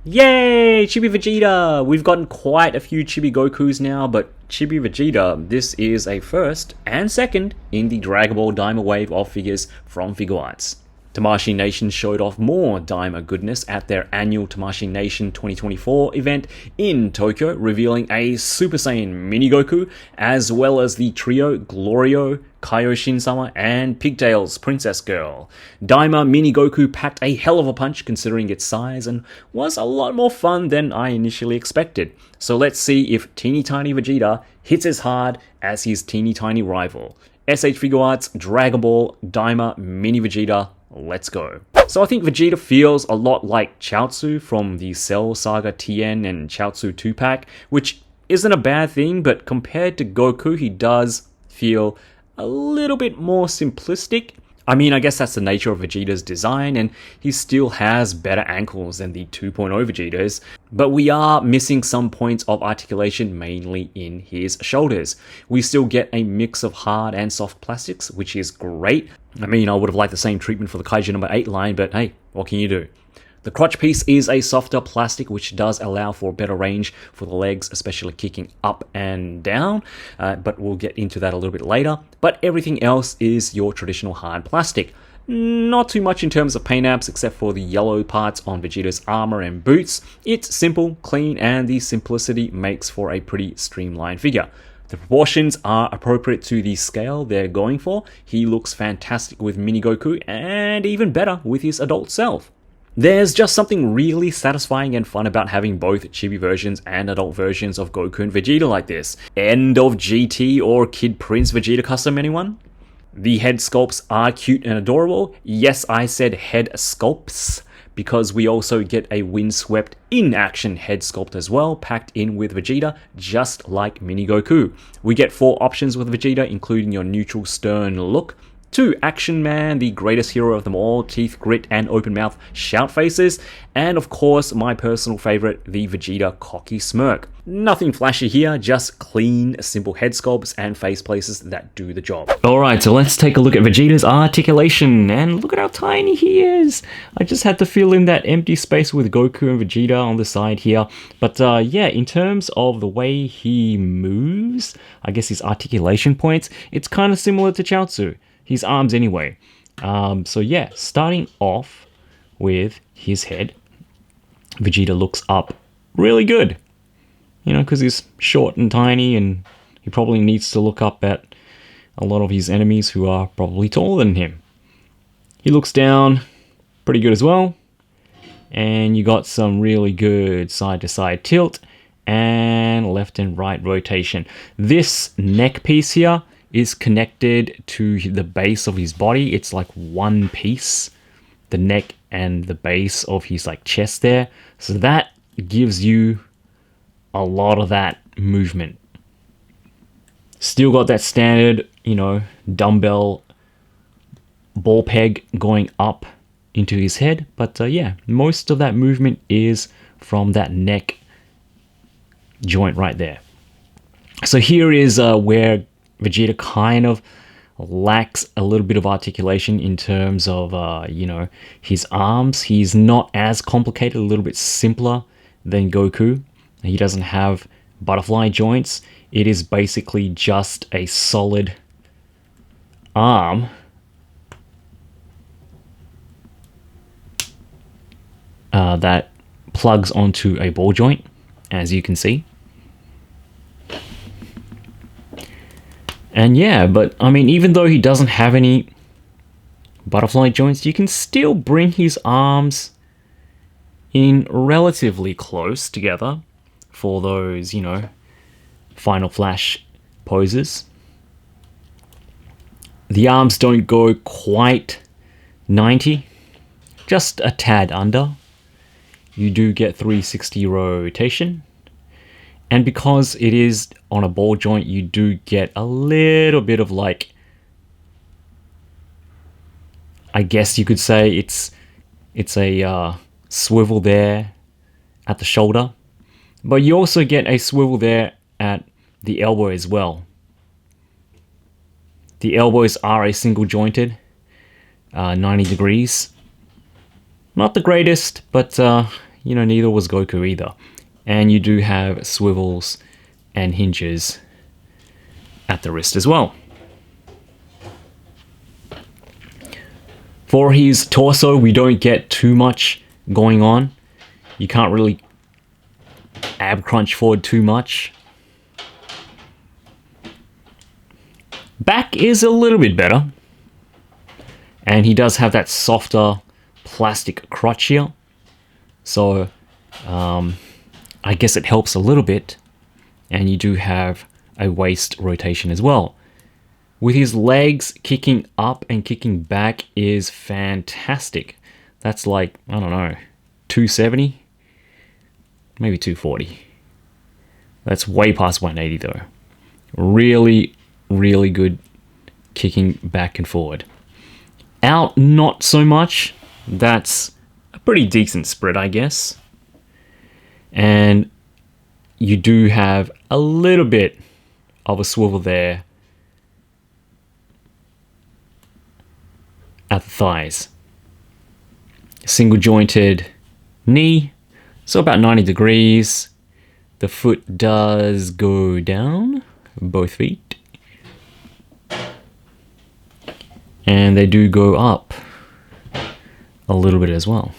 Yay! Chibi Vegeta! We've gotten quite a few Chibi Gokus now, but Chibi Vegeta, this is a first and second in the Dragon Ball Daima wave of figures from Figuarts. Tamashii Nation showed off more Daima goodness at their annual Tamashii Nation 2024 event in Tokyo, revealing a Super Saiyan Mini Goku, as well as the trio Glorio, Kaioshin-sama, and Pigtails Princess Girl. Daima Mini Goku packed a hell of a punch considering its size and was a lot more fun than I initially expected. So let's see if teeny tiny Vegeta hits as hard as his teeny tiny rival. S.H.Figuarts Dragon Ball Daima Mini Vegeta. Let's go. So I think Vegeta feels a lot like Chaozu from the Cell Saga TN and Chaozu 2-pack, which isn't a bad thing, but compared to Goku, he does feel a little bit more simplistic. I mean, I guess that's the nature of Vegeta's design, and he still has better ankles than the 2.0 Vegetas, but we are missing some points of articulation, mainly in his shoulders. We still get a mix of hard and soft plastics, which is great. I mean, I would have liked the same treatment for the Kaiju number 8 line, but hey, what can you do? The crotch piece is a softer plastic, which does allow for better range for the legs, especially kicking up and down, but we'll get into that a little bit later. But everything else is your traditional hard plastic. Not too much in terms of paint apps, except for the yellow parts on Vegeta's armor and boots. It's simple, clean, and the simplicity makes for a pretty streamlined figure. The proportions are appropriate to the scale they're going for. He looks fantastic with Mini Goku, and even better with his adult self. There's just something really satisfying and fun about having both chibi versions and adult versions of Goku and Vegeta like this. End of GT or Kid Prince Vegeta custom, anyone? The head sculpts are cute and adorable. Yes, I said head sculpts, because we also get a windswept in-action head sculpt as well, packed in with Vegeta, just like Mini Goku. We get 4 options with Vegeta, including your neutral stern look, 2 Action Man, the greatest hero of them all, teeth, grit, and open mouth shout faces, and of course my personal favorite, the Vegeta cocky smirk. Nothing flashy here, just clean, simple head sculpts and face places that do the job. Alright, so let's take a look at Vegeta's articulation, and look at how tiny he is! I just had to fill in that empty space with Goku and Vegeta on the side here, but yeah, in terms of the way he moves, I guess his articulation points, it's kind of similar to Chaozu. His arms anyway. So yeah, starting off with his head, Vegeta looks up really good. You know, because he's short and tiny, and he probably needs to look up at a lot of his enemies who are probably taller than him. He looks down pretty good as well. And you got some really good side-to-side tilt and left and right rotation. This neck piece here is connected to the base of his body. It's like one piece, the neck and the base of his like chest there. So that gives you a lot of that movement. Still got that standard, you know, dumbbell ball peg going up into his head. But yeah, most of that movement is from that neck joint right there. So here is where Vegeta kind of lacks a little bit of articulation in terms of, you know, his arms. He's not as complicated, a little bit simpler than Goku. He doesn't have butterfly joints. It is basically just a solid arm that plugs onto a ball joint, as you can see. And yeah, but I mean, even though he doesn't have any butterfly joints, you can still bring his arms in relatively close together for those, you know, Final Flash poses. The arms don't go quite 90, just a tad under. You do get 360 rotation. And because it is on a ball joint, you do get a little bit of like, I guess you could say it's a swivel there at the shoulder. But you also get a swivel there at the elbow as well. The elbows are a single jointed, 90 degrees. Not the greatest, but neither was Goku either. And you do have swivels and hinges at the wrist as well. For his torso, we don't get too much going on. You can't really ab crunch forward too much. Back is a little bit better. And he does have that softer plastic crotch here. So, I guess it helps a little bit. And you do have a waist rotation as well. With his legs, kicking up and kicking back is fantastic. That's like, I don't know, 270? Maybe 240. That's way past 180 though. Really, really good kicking back and forward. Out, not so much. That's a pretty decent spread, I guess. And you do have a little bit of a swivel there at the thighs. Single jointed knee, so about 90 degrees. The foot does go down, both feet. And they do go up a little bit as well.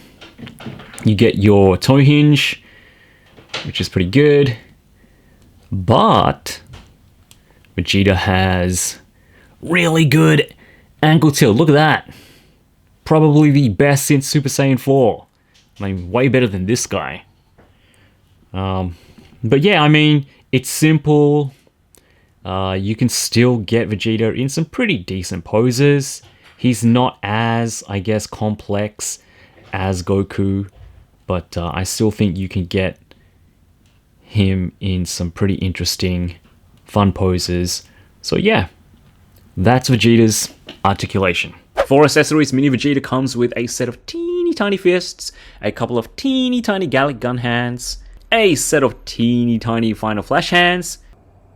You get your toe hinge, which is pretty good. But Vegeta has really good ankle tilt. Look at that. Probably the best since Super Saiyan 4. I mean, way better than this guy. But yeah, I mean, it's simple. You can still get Vegeta in some pretty decent poses. He's not as, I guess, complex as Goku. But I still think you can get him in some pretty interesting, fun poses. So yeah, that's Vegeta's articulation. For accessories, Mini Vegeta comes with a set of teeny tiny fists, a couple of teeny tiny Gallic gun hands, a set of teeny tiny Final Flash hands.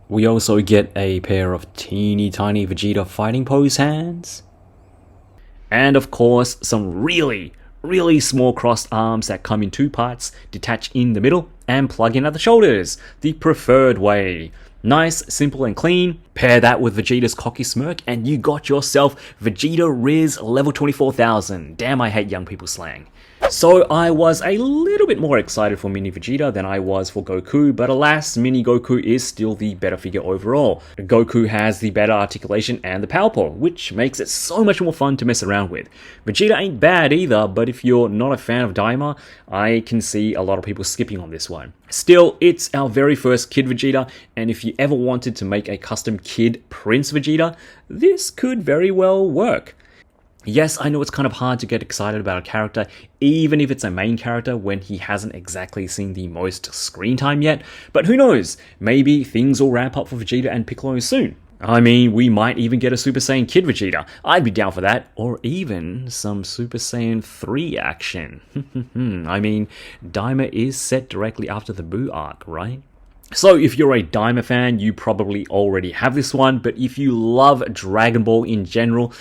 We also get a pair of teeny tiny Vegeta fighting pose hands. And of course, some really small crossed arms that come in two parts, detach in the middle and plug in at the shoulders, the preferred way. Nice, simple and clean. Pair that with Vegeta's cocky smirk and you got yourself Vegeta Riz level 24,000. Damn, I hate young people slang. So I was a little bit more excited for Mini Vegeta than I was for Goku, but alas, Mini Goku is still the better figure overall. Goku has the better articulation and the power pole, which makes it so much more fun to mess around with. Vegeta ain't bad either, but if you're not a fan of Daima, I can see a lot of people skipping on this one. Still, it's our very first Kid Vegeta, and if you ever wanted to make a custom Kid Prince Vegeta, this could very well work. Yes, I know it's kind of hard to get excited about a character, even if it's a main character when he hasn't exactly seen the most screen time yet, but who knows, maybe things will ramp up for Vegeta and Piccolo soon. I mean, we might even get a Super Saiyan Kid Vegeta. I'd be down for that, or even some Super Saiyan 3 action. I mean, Daima is set directly after the Buu arc, right? So if you're a Daima fan, you probably already have this one, but if you love Dragon Ball in general,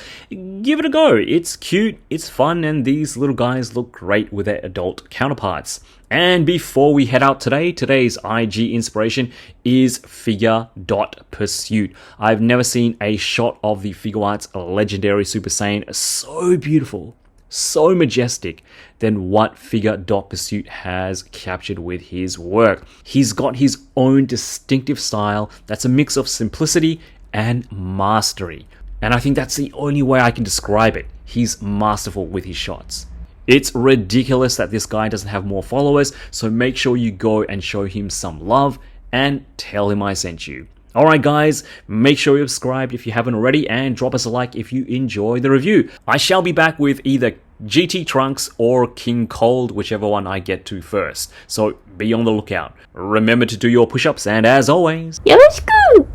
give it a go. It's cute, it's fun, and these little guys look great with their adult counterparts. And before we head out today, today's IG inspiration is figure.pursuit. I've never seen a shot of the Figuarts legendary Super Saiyan so beautiful, so majestic than what figure.pursuit has captured with his work. He's got his own distinctive style that's a mix of simplicity and mastery. And I think that's the only way I can describe it. He's masterful with his shots. It's ridiculous that this guy doesn't have more followers, so make sure you go and show him some love and tell him I sent you. Alright guys, make sure you're subscribed if you haven't already and drop us a like if you enjoy the review. I shall be back with either GT Trunks or King Cold, whichever one I get to first. So be on the lookout. Remember to do your push-ups and as always, Yoroshiku!